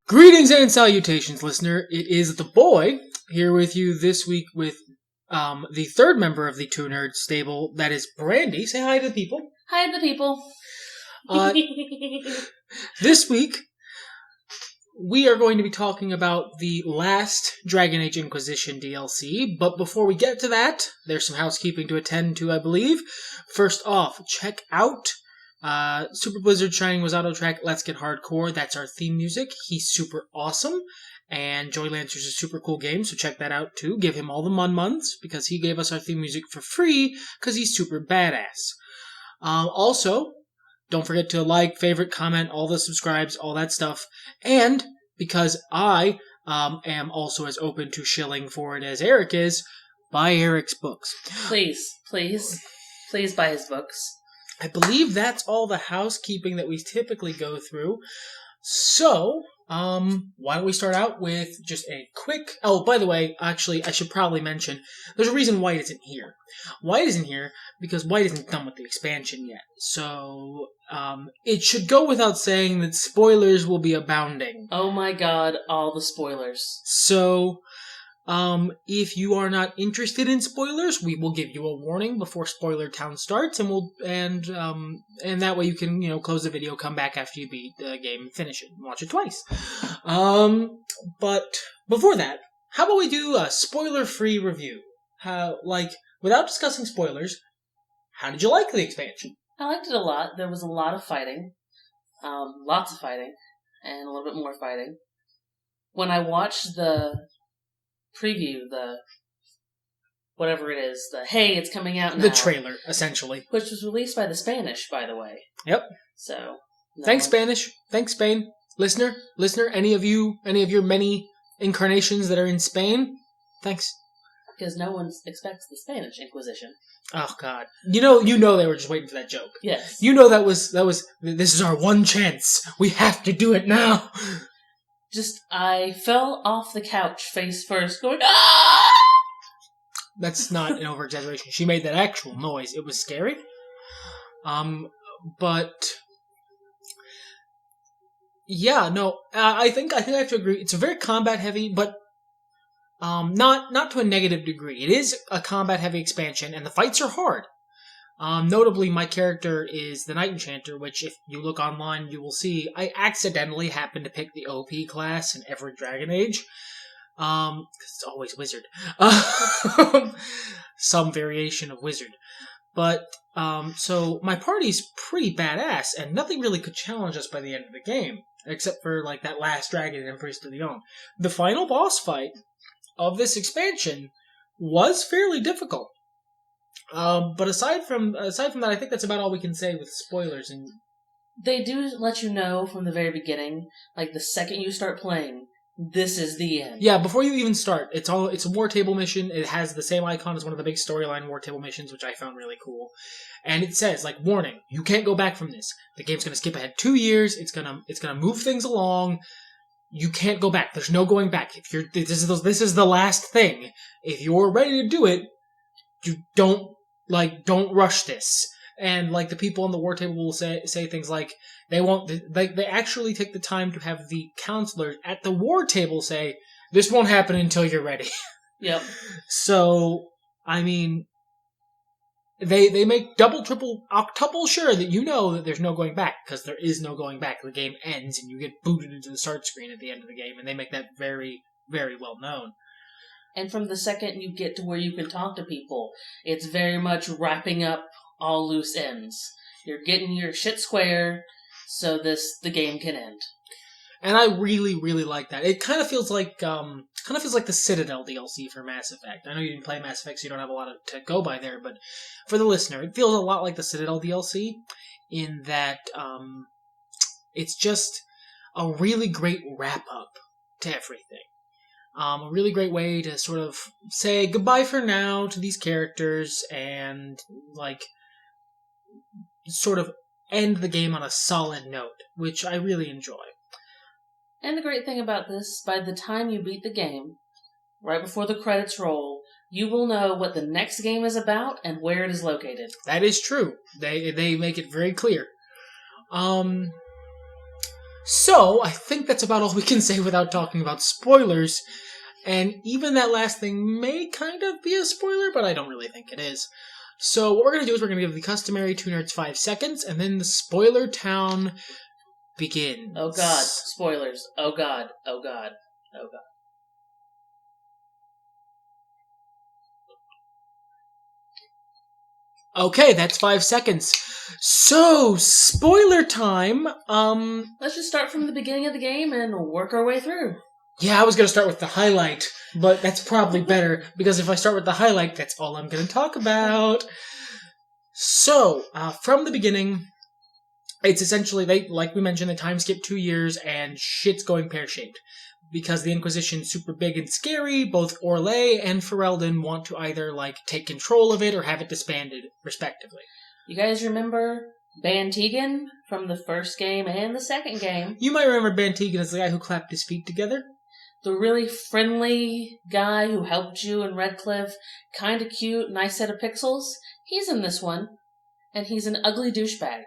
Greetings and salutations, listener. It is the boy here with you this week with the third member of the Two Nerds stable. That is Brandie. Say hi to the people. Hi to the people. This week, we are going to be talking about the last Dragon Age Inquisition DLC. But before we get to that, there's some housekeeping to attend to, I believe. First off, check out Super Blizzard Shining was auto track Let's Get Hardcore. That's our theme music. He's super awesome. And Joy Lancer's a super cool game, so check that out too. Give him all the mun-muns, because he gave us our theme music for free, because he's super badass. Also, don't forget to like, favorite, comment, all the subscribes, all that stuff. And, because I am also as open to shilling for it as Eric is, buy Eric's books. Please buy his books. I believe that's all the housekeeping that we typically go through. So, why don't we start out with just a quick... Oh, by the way, actually, I should probably mention, there's a reason White isn't here. White isn't here because White isn't done with the expansion yet. So, it should go without saying that spoilers will be abounding. Oh my god, all the spoilers. So... if you are not interested in spoilers, we will give you a warning before Spoiler Town starts, and that way you can, close the video, come back after you beat the game, and finish it, and watch it twice. But before that, how about we do a spoiler-free review? Without discussing spoilers, how did you like the expansion? I liked it a lot. There was a lot of fighting, lots of fighting, and a little bit more fighting. When I watched the preview, whatever it is, hey, it's coming out now. The trailer, essentially. Which was released by the Spanish, by the way. Yep. So. Thanks, Spanish. Thanks, Spain. Listener, any of your many incarnations that are in Spain, thanks. Because no one expects the Spanish Inquisition. Oh, God. You know they were just waiting for that joke. Yes. You know that was, this is our one chance. We have to do it now. I fell off the couch face first, going, ah! That's not an over-exaggeration. She made that actual noise. It was scary. But... yeah, no, I think I have to agree. It's a very combat-heavy, but not to a negative degree. It is a combat-heavy expansion, and the fights are hard. Notably, my character is the Knight Enchanter, which if you look online, you will see I accidentally happened to pick the OP class in every Dragon Age. Because it's always Wizard. Some variation of Wizard. But, so my party's pretty badass, and nothing really could challenge us by the end of the game, except for, that last dragon in Empress de Leon. The final boss fight of this expansion was fairly difficult. But aside from that, I think that's about all we can say with spoilers. And they do let you know from the very beginning, the second you start playing, this is the end. Yeah, before you even start, it's a war table mission. It has the same icon as one of the big storyline war table missions, which I found really cool. And it says, warning, you can't go back from this. The game's gonna skip ahead 2 years. It's gonna move things along. You can't go back. There's no going back. This is the last thing. If you're ready to do it, you don't rush this. And, the people on the war table will say things like, they actually take the time to have the counselors at the war table say, this won't happen until you're ready. Yep. So, I mean, they make double, triple, octuple sure that you know that there's no going back, because there is no going back. The game ends, and you get booted into the start screen at the end of the game, and they make that very, very well known. And from the second you get to where you can talk to people, it's very much wrapping up all loose ends. You're getting your shit square so the game can end. And I really, really like that. It kind of feels like the Citadel DLC for Mass Effect. I know you didn't play Mass Effect, so you don't have a lot to go by there, but for the listener, it feels a lot like the Citadel DLC in that it's just a really great wrap-up to everything. A really great way to sort of say goodbye for now to these characters and, sort of end the game on a solid note, which I really enjoy. And the great thing about this, by the time you beat the game, right before the credits roll, you will know what the next game is about and where it is located. That is true. They make it very clear. So, I think that's about all we can say without talking about spoilers. And even that last thing may kind of be a spoiler, but I don't really think it is. So what we're going to do is we're going to give the customary 2 Nerds 5 seconds, and then the spoiler town begins. Oh god, spoilers. Oh god, oh god, oh god. Okay, that's 5 seconds. So, spoiler time. Let's just start from the beginning of the game and work our way through. Yeah, I was going to start with the highlight, but that's probably better, because if I start with the highlight, that's all I'm going to talk about. So, from the beginning, it's essentially, like we mentioned, the time skip 2 years, and shit's going pear-shaped. Because the Inquisition's super big and scary, both Orlais and Ferelden want to either, take control of it or have it disbanded, respectively. You guys remember Bantegan from the first game and the second game? You might remember Bantegan as the guy who clapped his feet together. The really friendly guy who helped you in Redcliffe, kind of cute, nice set of pixels. He's in this one, and he's an ugly douchebag.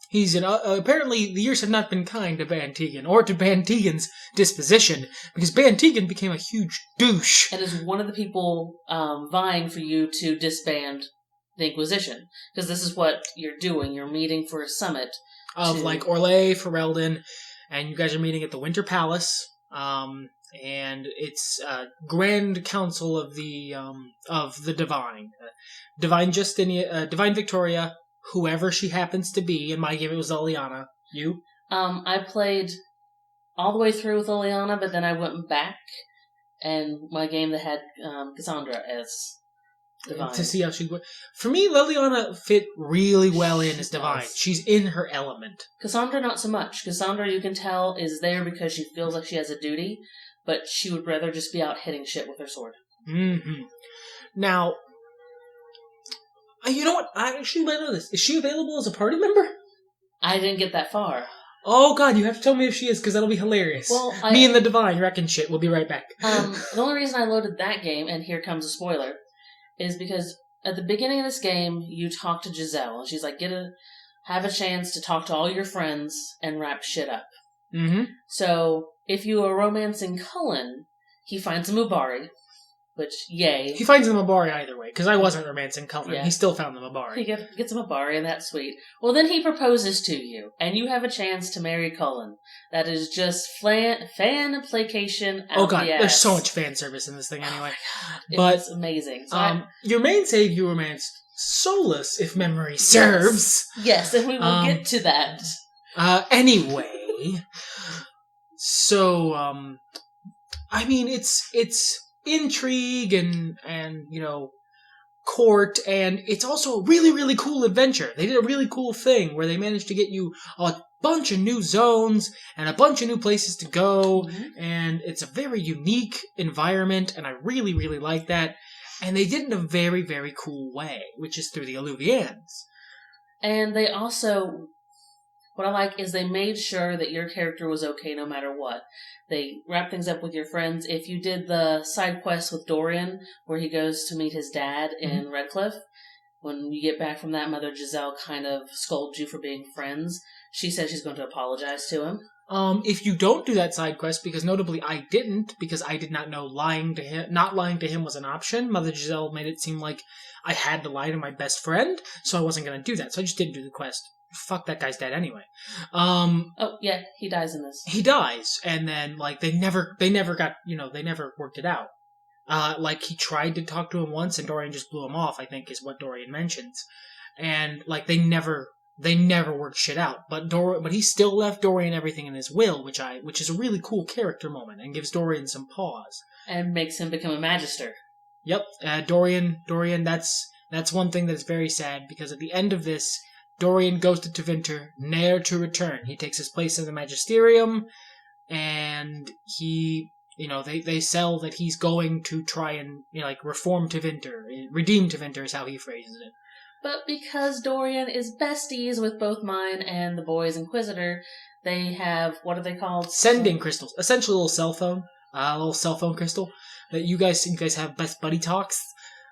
He's apparently the years have not been kind to Bantegan, or to Bantegan's disposition, because Bantegan became a huge douche. And is one of the people vying for you to disband the Inquisition. Because this is what you're doing. You're meeting for a summit. Of, Orlais, Ferelden, and you guys are meeting at the Winter Palace. And it's Grand Council of the Divine. Divine Victoria, whoever she happens to be. In my game, it was Liliana. You? I played all the way through with Liliana, but then I went back, and my game that had Cassandra as Divine. To see how she would. For me, Liliana fit really well in as Divine. She's in her element. Cassandra, not so much. Cassandra, you can tell, is there because she feels like she has a duty, but she would rather just be out hitting shit with her sword. Mm-hmm. Now, you know what? I actually might know this. Is she available as a party member? I didn't get that far. Oh god, you have to tell me if she is, because that'll be hilarious. Well, me and the Divine wrecking shit. We'll be right back. The only reason I loaded that game, and here comes a spoiler, is because at the beginning of this game, you talk to Giselle, and she's like, have a chance to talk to all your friends and wrap shit up. Mm-hmm. So, if you are romancing Cullen, he finds a Mubari, which, yay. He finds the Mubari either way, because I wasn't romancing Cullen. Yeah. He still found the Mubari. He gets a Mubari, and that's sweet. Well, then he proposes to you, and you have a chance to marry Cullen. That is just fan placation out Oh god, the ass. there's so much fan service in this thing anyway. Oh my god, But it's amazing. So your main save, you romanced Solus, if memory serves. Yes, and we will get to that. Anyway, so I mean, it's intrigue and court, and it's also a really, really cool adventure. They did a really cool thing where they managed to get you a bunch of new zones and a bunch of new places to go, and it's a very unique environment, and I really, really like that. And they did it in a very, very cool way, which is through the Alluvians. And they also, what I like is they made sure that your character was okay no matter what. They wrap things up with your friends. If you did the side quest with Dorian, where he goes to meet his dad in Redcliffe, when you get back from that, Mother Giselle kind of scolds you for being friends. She says she's going to apologize to him. If you don't do that side quest, because notably I didn't, because I did not know not lying to him was an option. Mother Giselle made it seem like I had to lie to my best friend, so I wasn't going to do that. So I just didn't do the quest. Fuck, that guy's dead anyway. Oh yeah, he dies in this. He dies, and then they never worked it out. He tried to talk to him once, and Dorian just blew him off, I think is what Dorian mentions. And they never worked shit out. But he still left Dorian everything in his will, which is a really cool character moment and gives Dorian some pause. And makes him become a magister. Yep, Dorian. That's one thing that's very sad, because at the end of this, Dorian goes to Tevinter, ne'er to return. He takes his place in the Magisterium, and they sell that he's going to try and reform Tevinter, redeem Tevinter is how he phrases it. But because Dorian is besties with both mine and the boys' Inquisitor, they have, what are they called? Sending crystals. Essentially a little cell phone. A little cell phone crystal. That you guys have best buddy talks.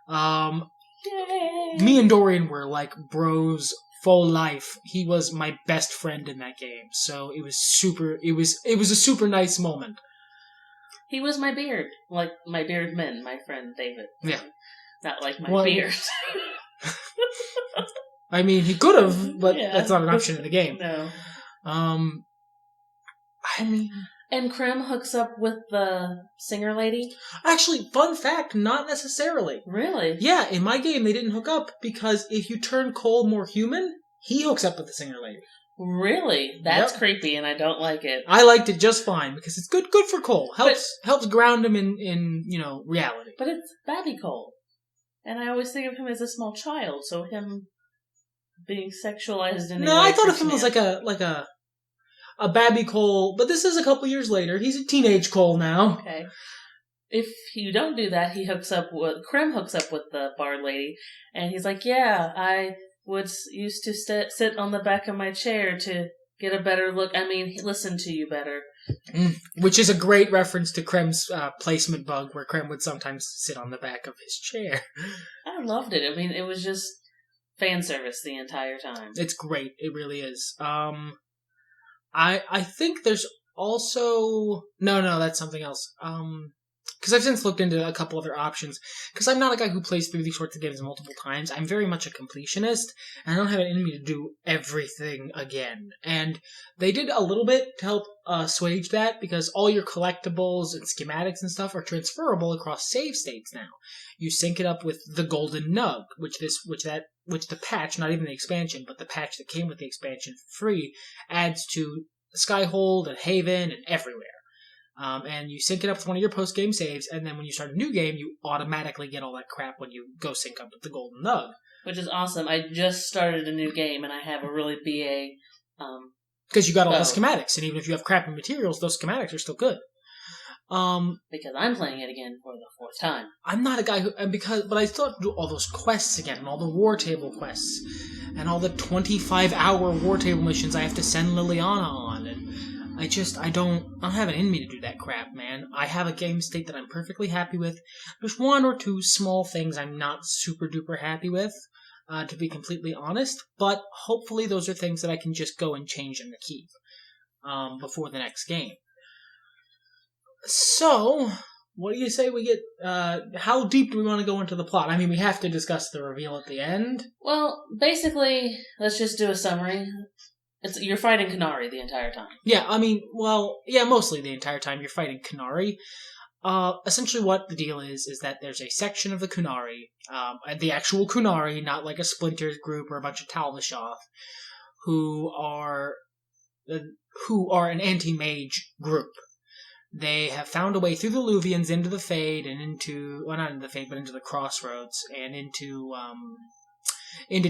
Yay! Me and Dorian were bros for life. He was my best friend in that game, so it was a super nice moment. He was my beard, like my beard man, my friend David. Yeah. Not like my beard. I mean, he could have, but that's not an option in the game. No. I mean... And Krim hooks up with the singer lady? Actually, fun fact, not necessarily. Really? Yeah, in my game they didn't hook up because if you turn Cole more human, he hooks up with the singer lady. Really? That's creepy and I don't like it. I liked it just fine because it's good for Cole. Helps ground him in reality. But it's Babby Cole. And I always think of him as a small child, so him being sexualized in I thought of him as like a Babby Cole, but this is a couple years later. He's a teenage Cole now. Okay. If you don't do that, Krim hooks up with the bard lady, and he's like, yeah, I used to sit on the back of my chair to get a better look. I mean, listen to you better. Which is a great reference to Krim's placement bug, where Krim would sometimes sit on the back of his chair. I loved it. I mean, it was just fan service the entire time. It's great. It really is. I think there's also... No, that's something else. Because I've since looked into a couple other options. Because I'm not a guy who plays through these sorts of games multiple times. I'm very much a completionist, and I don't have it in me to do everything again. And they did a little bit to help assuage that, because all your collectibles and schematics and stuff are transferable across save states now. You sync it up with the Golden Nug, which the patch, not even the expansion, but the patch that came with the expansion for free, adds to Skyhold and Haven and everywhere. And you sync it up with one of your post-game saves, and then when you start a new game, you automatically get all that crap when you go sync up with the Golden Nug. Which is awesome. I just started a new game, and I have a really BA... because you got all the schematics, and even if you have crappy materials, those schematics are still good. Because I'm playing it again for the fourth time. I'm not a guy who... but I still have to do all those quests again, and all the war table quests, and all the 25-hour war table missions I have to send Liliana on, and... I don't have it in me to do that crap, man. I have a game state that I'm perfectly happy with. There's one or two small things I'm not super duper happy with, to be completely honest, but hopefully those are things that I can just go and change and keep, before the next game. So, what do you say we get, how deep do we want to go into the plot? I mean, we have to discuss the reveal at the end. Well, basically, let's just do a summary. You're fighting Qunari the entire time. Yeah, I mean, mostly the entire time you're fighting Qunari. Essentially what the deal is that there's a section of the Qunari, the actual Qunari, not like a Splinters group or a bunch of Talvishoth, who are an anti-mage group. They have found a way through the Luvians into the Fade and into the Crossroads and into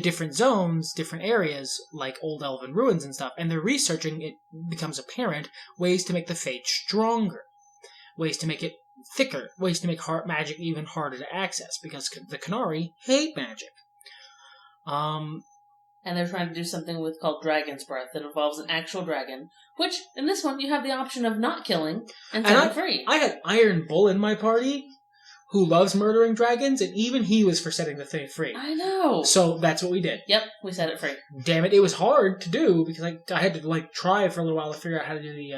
different zones, different areas, like Old Elven ruins and stuff, and they're researching, it becomes apparent, ways to make the Fade stronger, ways to make it thicker, ways to make magic even harder to access, because the Qunari hate magic. And they're trying to do something called Dragon's Breath that involves an actual dragon, which, in this one, you have the option of not killing and setting free. I had Iron Bull in my party, who loves murdering dragons, and even he was for setting the thing free. I know. So that's what we did. Yep, we set it free. Damn it, it was hard to do, because I had to try for a little while to figure out how to do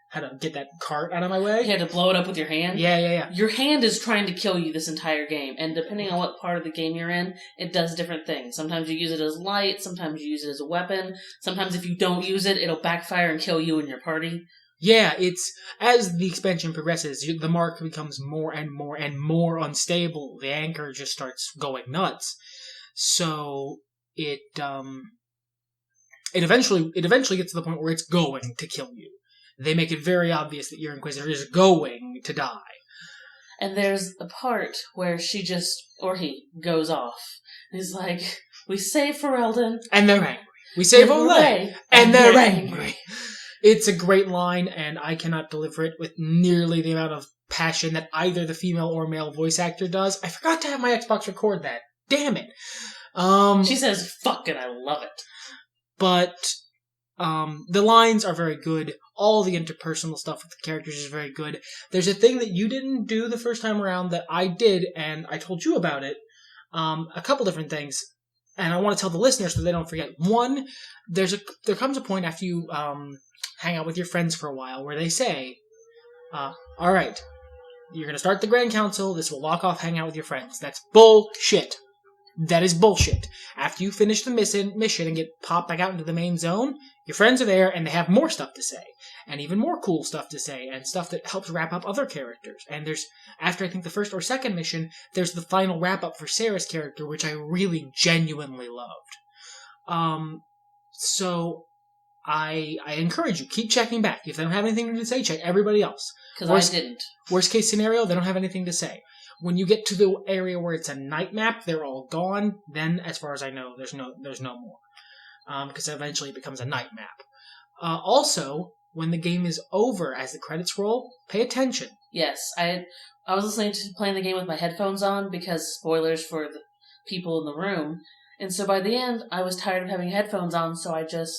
how to get that cart out of my way. You had to blow it up with your hand? Yeah. Your hand is trying to kill you this entire game, and depending on what part of the game you're in, it does different things. Sometimes you use it as light, sometimes you use it as a weapon, sometimes if you don't use it, it'll backfire and kill you and your party. Yeah, it's as the expansion progresses, the mark becomes more and more and more unstable. The anchor just starts going nuts. So it eventually gets to the point where it's going to kill you. They make it very obvious that your Inquisitor is going to die. And there's a part where he goes off. He's like, "We save Ferelden, and they're angry. We save Olay, and they're angry." It's a great line, and I cannot deliver it with nearly the amount of passion that either the female or male voice actor does. I forgot to have my Xbox record that. Damn it. She says fuck, and I love it. But the lines are very good. All the interpersonal stuff with the characters is very good. There's a thing that you didn't do the first time around that I did, and I told you about it. A couple different things. and I want to tell the listeners so they don't forget. One, there comes a point after you hang out with your friends for a while where they say, all right, you're going to start the Grand Council. This will lock off hang out with your friends. That's bullshit. That is bullshit. After you finish the mission and get popped back out into the main zone, your friends are there and they have more stuff to say. And even more cool stuff to say. And stuff that helps wrap up other characters. And there's, after I think the first or second mission, there's the final wrap up for Sarah's character, which I really genuinely loved. So I encourage you, keep checking back. If they don't have anything to say, check everybody else. Because I didn't. Worst case scenario, they don't have anything to say. When you get to the area where it's a night map, they're all gone. Then, as far as I know, there's no more. Because eventually it becomes a night map. Also, when the game is over, as the credits roll, pay attention. Yes, I was listening to playing the game with my headphones on because spoilers for the people in the room. And so by the end, I was tired of having headphones on, so I just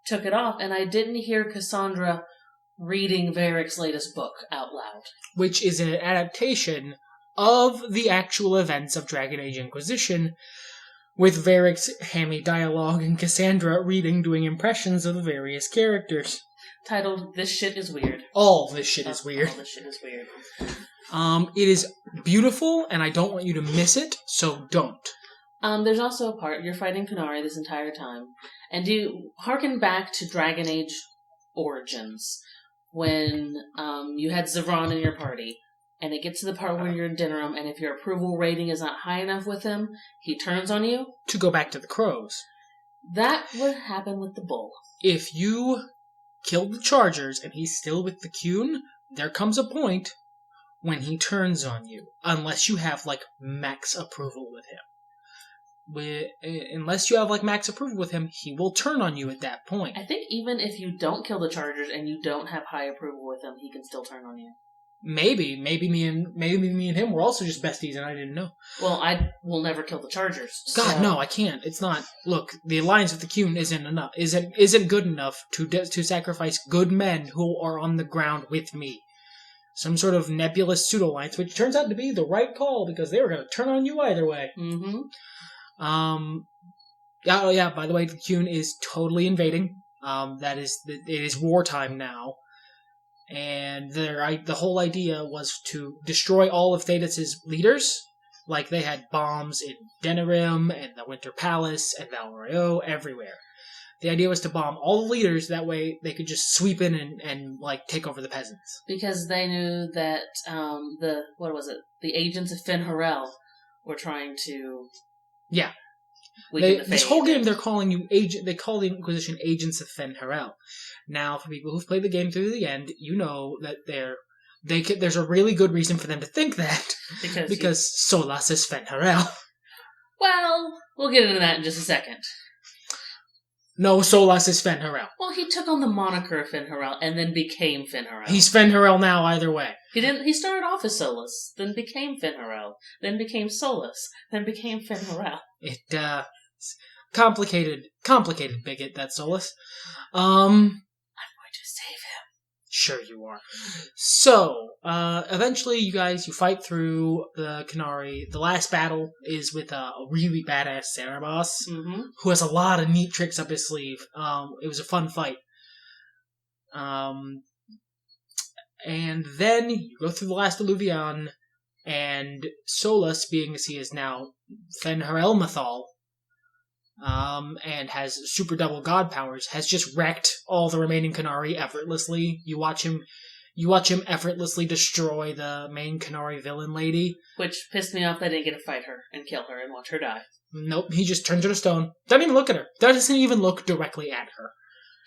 took it off. And I didn't hear Cassandra reading Varric's latest book out loud. Which is an adaptation of the actual events of Dragon Age Inquisition, with Varric's hammy dialogue and Cassandra reading, doing impressions of the various characters. Titled, This Shit is Weird. All this shit is weird. All this shit is weird. It is beautiful, and I don't want you to miss it, so don't. There's also a part, you're fighting Qunari this entire time, and you harken back to Dragon Age Origins, when you had Zevran in your party, and it gets to the part where you're in Dinram, and if your approval rating is not high enough with him, he turns on you. To go back to the crows. That would happen with the bull. If you kill the Chargers and he's still with the Qun, there comes a point when he turns on you. Unless you have, max approval with him. Unless you have, max approval with him, he will turn on you at that point. I think even if you don't kill the Chargers and you don't have high approval with him, he can still turn on you. Maybe me and him were also just besties and I didn't know. Well, I will never kill the Chargers. God, no, I can't. It's not. Look, the alliance with the Qun isn't enough. Isn't good enough to sacrifice good men who are on the ground with me. Some sort of nebulous pseudo-alliance, which turns out to be the right call because they were going to turn on you either way. Mm-hmm. Yeah. By the way, the Qun is totally invading. It is wartime now. And the whole idea was to destroy all of Thedas' leaders. Like, they had bombs in Denerim, and the Winter Palace, and Valrio, everywhere. The idea was to bomb all the leaders, that way they could just sweep in and take over the peasants. Because they knew that, the agents of Finn Harel were trying to... Yeah. This whole game, they call the Inquisition agents of Finn Harel. Now, for people who've played the game through the end, you know that there's a really good reason for them to think that. Because Solas is Finn Harel. Well, we'll get into that in just a second. No, Solas is Finn Harel. Well, he took on the moniker of Finn Harel and then became Finn Harel. He's Finn Harel now, either way. He started off as Solas, then became Finn Harel, then became Solas, then became Finn Harel. Complicated bigot, that Solas. I'm going to save him. Sure you are. So, eventually you fight through the Qunari. The last battle is with a really badass Sarah boss, who has a lot of neat tricks up his sleeve. It was a fun fight. And then you go through the last Illuvion, and Solas, being as he is now Fen Harel Mathal, and has super double god powers, has just wrecked all the remaining Qunari effortlessly. You watch him effortlessly destroy the main Qunari villain lady. Which pissed me off that I didn't get to fight her and kill her and watch her die. Nope, he just turns her to stone. Doesn't even look at her. Doesn't even look directly at her.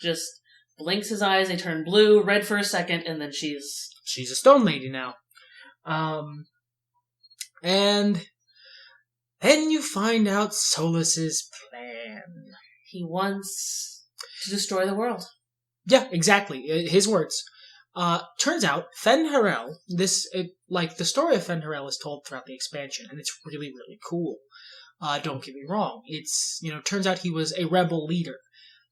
Just blinks his eyes, they turn blue, red for a second, and then she's a stone lady now. And then you find out Solas's plan. He wants to destroy the world. Yeah, exactly. His words. Turns out, Fen Harel, the story of Fen Harel is told throughout the expansion, and it's really, really cool. Don't get me wrong. It's, turns out he was a rebel leader.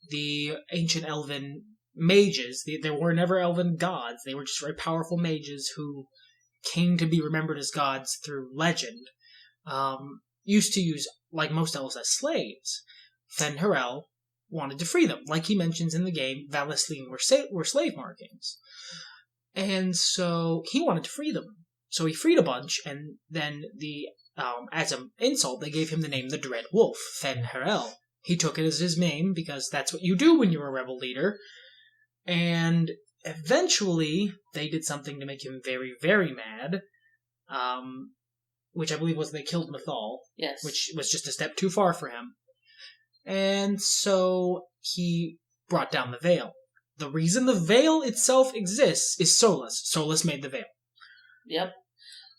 The ancient elven mages, there were never elven gods. They were just very powerful mages who came to be remembered as gods through legend. used to use, like most elves, as slaves. Fen-Harel wanted to free them. Like he mentions in the game, Valesline were slave markings. And so he wanted to free them. So he freed a bunch, and then as an insult, they gave him the name the Dread Wolf, Fen-Harel. He took it as his name because that's what you do when you're a rebel leader. And eventually, they did something to make him very, very mad, which I believe was they killed Mythal. Yes. Which was just a step too far for him. And so he brought down the veil. The reason the veil itself exists is Solus. Solus made the veil. Yep.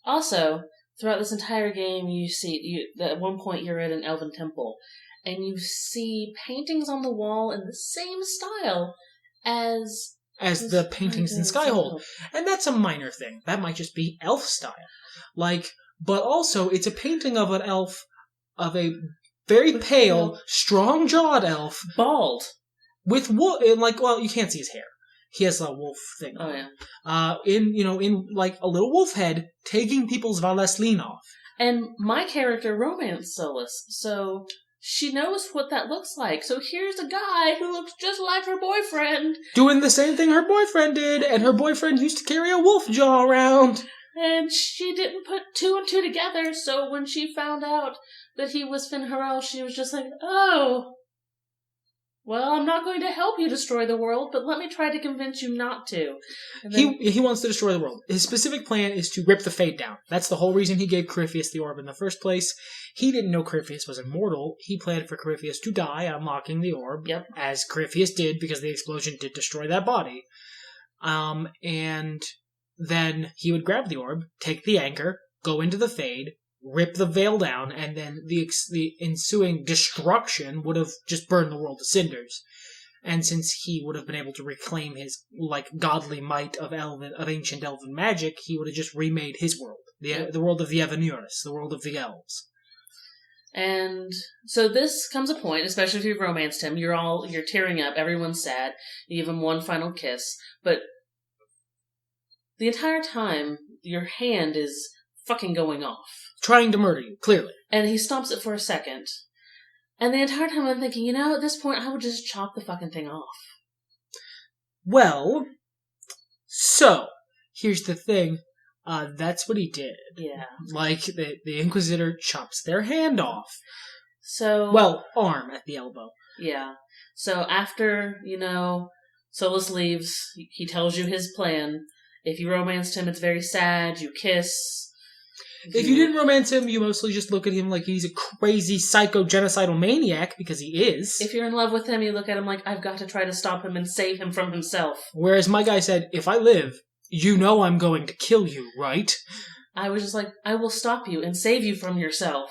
Also, throughout this entire game, you see, at one point you're at an elven temple, and you see paintings on the wall in the same style as the paintings in Skyhold. And that's a minor thing. That might just be elf style. But also, it's a painting of an elf, of a very pale, strong-jawed elf. Bald. With wolf, you can't see his hair. He has a wolf thing on. Oh, yeah. In a little wolf head, taking people's Valesline off. And my character romanced Solus, so she knows what that looks like. So here's a guy who looks just like her boyfriend. Doing the same thing her boyfriend did, and her boyfriend used to carry a wolf jaw around. And she didn't put two and two together, so when she found out that he was Fen-Harel, she was just like, oh, well, I'm not going to help you destroy the world, but let me try to convince you not to. He wants to destroy the world. His specific plan is to rip the Fade down. That's the whole reason he gave Corypheus the orb in the first place. He didn't know Corypheus was immortal. He planned for Corypheus to die, unlocking the orb, as Corypheus did, because the explosion did destroy that body. And then he would grab the orb, take the anchor, go into the Fade, rip the veil down, and then the ensuing destruction would have just burned the world to cinders. And since he would have been able to reclaim his godly might of ancient elven magic, he would have just remade his world, the world of the Evanurus, the world of the elves. And so this comes a point, especially if you've romanced him, you're tearing up, everyone's sad, you give him one final kiss, but the entire time your hand is fucking going off. Trying to murder you, clearly. And he stops it for a second. And the entire time I'm thinking, at this point I would just chop the fucking thing off. Well, so, here's the thing. That's what he did. Yeah. The Inquisitor chops their hand off. So... Well, arm at the elbow. Yeah. So after, Solus leaves, he tells you his plan. If you romanced him, it's very sad, you kiss... If you didn't romance him, you mostly just look at him like he's a crazy psycho-genocidal maniac, because he is. If you're in love with him, you look at him like, I've got to try to stop him and save him from himself. Whereas my guy said, if I live, you know I'm going to kill you, right? I was just like, I will stop you and save you from yourself.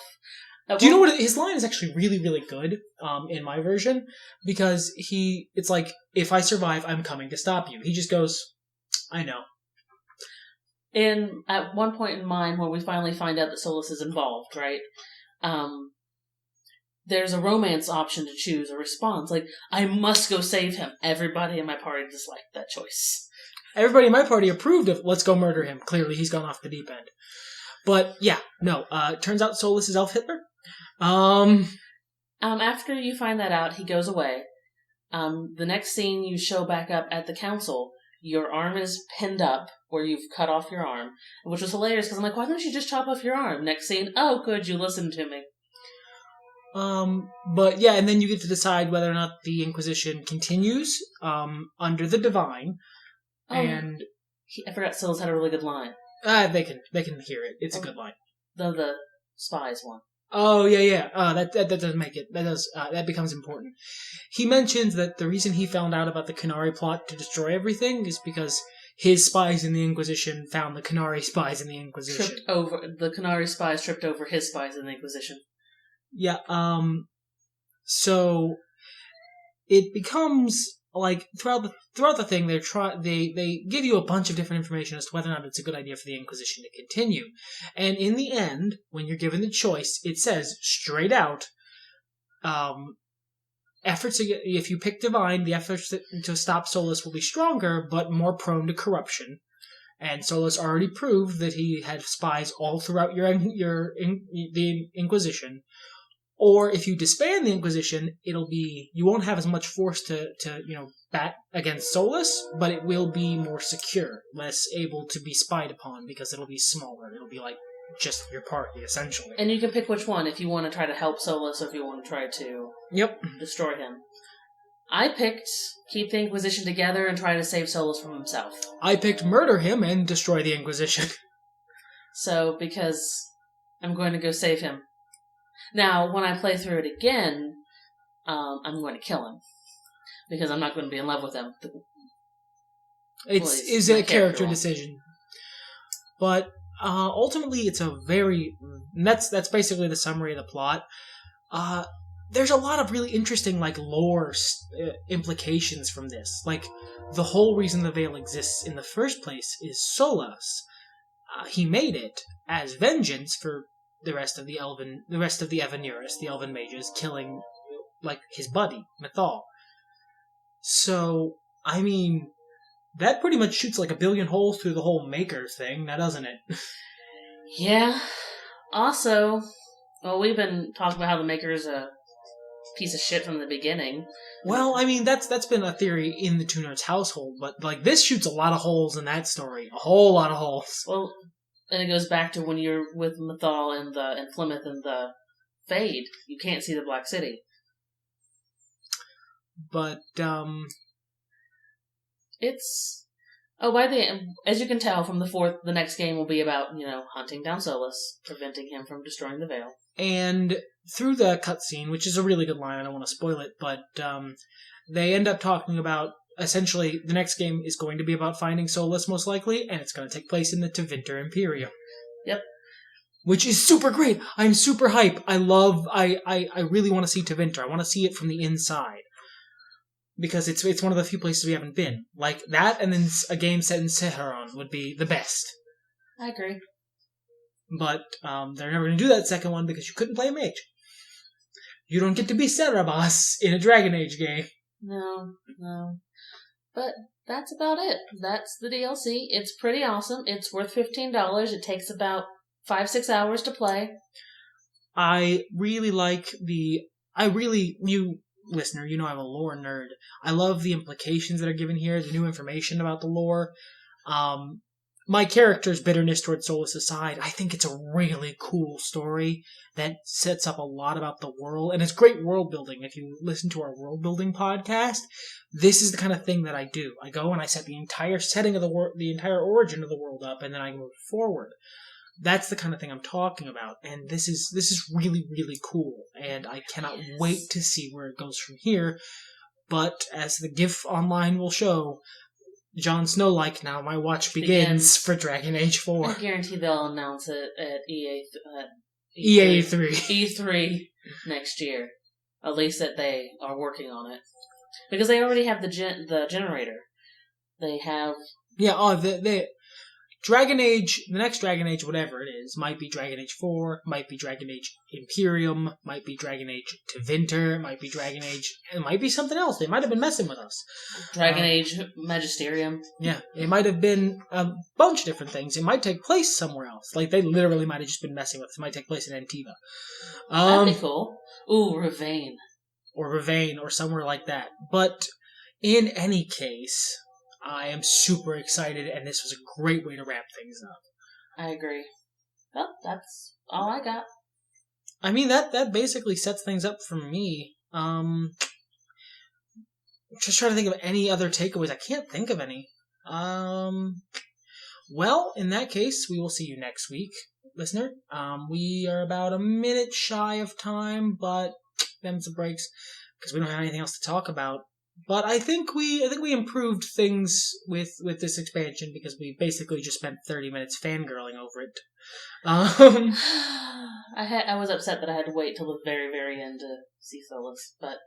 Do you know what? His line is actually really, really good in my version, because it's like, if I survive, I'm coming to stop you. He just goes, I know. At one point in mine, where we finally find out that Solus is involved, right? There's a romance option to choose, a response. Like, I must go save him. Everybody in my party disliked that choice. Everybody in my party approved of, let's go murder him. Clearly, he's gone off the deep end. But, yeah, no. Turns out Solus is Elf Hitler. After you find that out, he goes away. The next scene, you show back up at the council. Your arm is pinned up, where you've cut off your arm, which was hilarious, because I'm like, why don't you just chop off your arm? Next scene, oh, good, you listened to me. But yeah, and then you get to decide whether or not the Inquisition continues, under the Divine, and... I forgot Solus had a really good line. They can hear it. It's a good line. The spies one. Oh, yeah. That does make it. That becomes important. He mentions that the reason he found out about the Canary plot to destroy everything is because his spies in the Inquisition found the Canary spies in the Inquisition. The Canary spies tripped over his spies in the Inquisition. Yeah, so it becomes like throughout the thing they give you a bunch of different information as to whether or not it's a good idea for the Inquisition to continue. And in the end, when you're given the choice, it says straight out, if you pick Divine, the efforts to stop Solus will be stronger, but more prone to corruption. And Solus already proved that he had spies all throughout the Inquisition. Or if you disband the Inquisition, you won't have as much force to bat against Solus, but it will be more secure, less able to be spied upon because it'll be smaller. It'll be like just your party, essentially. And you can pick which one if you want to try to help Solus or if you want to try to destroy him. I picked keep the Inquisition together and try to save Solus from himself. I picked murder him and destroy the Inquisition. So, because I'm going to go save him. Now, when I play through it again, I'm going to kill him. Because I'm not going to be in love with him. It's a character decision. But ultimately, it's a very... That's basically the summary of the plot. There's a lot of really interesting lore implications from this. The whole reason the Veil exists in the first place is Solus. He made it as vengeance for the rest of the Evanurus, the Elven mages, killing his buddy Mythal. So, I mean, that pretty much shoots a billion holes through the whole Maker thing, now doesn't it? Yeah. Also, we've been talking about how the Maker is a piece of shit from the beginning. Well, I mean, that's been a theory in the Two Nerds household, but this shoots a lot of holes in that story. A whole lot of holes. Well, and it goes back to when you're with Mythal and Flemeth and the Fade. You can't see the Black City. But, it's... as you can tell from the next game will be about, hunting down Solus, preventing him from destroying the Veil. And through the cutscene, which is a really good line, I don't want to spoil it, but they end up talking about, essentially, the next game is going to be about finding Solus, most likely, and it's going to take place in the Tevinter Imperium. Yep. Which is super great! I'm super hype! I really want to see Tevinter. I want to see it from the inside. Because it's one of the few places we haven't been. Like that, and then a game set in Seheron would be the best. I agree. But they're never going to do that second one because you couldn't play a mage. You don't get to be Cerebos in a Dragon Age game. No. But that's about it. That's the DLC. It's pretty awesome. It's worth $15. It takes about 5-6 hours to play. I really like you listener, I'm a lore nerd. I love the implications that are given here, the new information about the lore. My character's bitterness towards Solus aside, I think it's a really cool story that sets up a lot about the world, and it's great world building. If you listen to our world building podcast, this is the kind of thing that I do. I go and I set the entire setting of the world, the entire origin of the world up, and then I move forward. That's the kind of thing I'm talking about, and this is really, really cool, and I cannot wait to see where it goes from here. But as the GIF online will show, Jon Snow now my watch begins for Dragon Age 4. I guarantee they'll announce it at EA3. E3 next year. At least that they are working on it. Because they already have the generator. They have... Yeah, Dragon Age, the next Dragon Age, whatever it is, might be Dragon Age 4, might be Dragon Age Imperium, might be Dragon Age Tevinter, might be Dragon Age, it might be something else. They might have been messing with us. Dragon Age Magisterium. Yeah, it might have been a bunch of different things. It might take place somewhere else. They literally might have just been messing with us. It might take place in Antiva. That'd be cool. Ooh, Ravane. Or Ravane, or somewhere like that. But in any case... I am super excited, and this was a great way to wrap things up. I agree. Well, that's all I got. I mean, that basically sets things up for me. Just trying to think of any other takeaways. I can't think of any. Well, in that case, we will see you next week, listener. We are about a minute shy of time, but them's the breaks, because we don't have anything else to talk about. But I think we improved things with this expansion because we basically just spent 30 minutes fangirling over it. I was upset that I had to wait till the very, very end to see Solus, but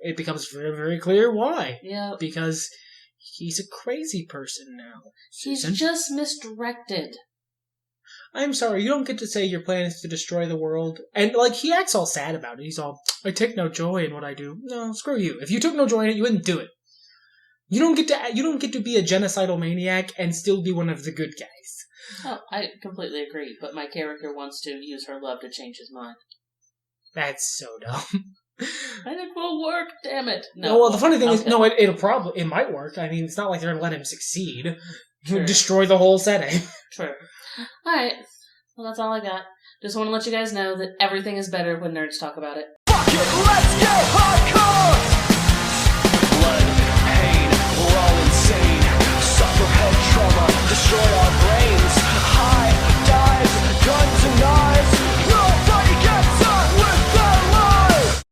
it becomes very, very clear why. Yeah. Because he's a crazy person now. He's just misdirected. I'm sorry, you don't get to say your plan is to destroy the world. And, he acts all sad about it. He's all, I take no joy in what I do. No, screw you. If you took no joy in it, you wouldn't do it. You don't get to be a genocidal maniac and still be one of the good guys. Oh, I completely agree, but my character wants to use her love to change his mind. That's so dumb. And it will work, damn it. No, well, the funny thing is, no, it might work. I mean, it's not like they're gonna let him succeed. True. Destroy the whole setting. True. Alright, well that's all I got. Just want to let you guys know that everything is better when nerds talk about it. Fuck it, let's get hardcore!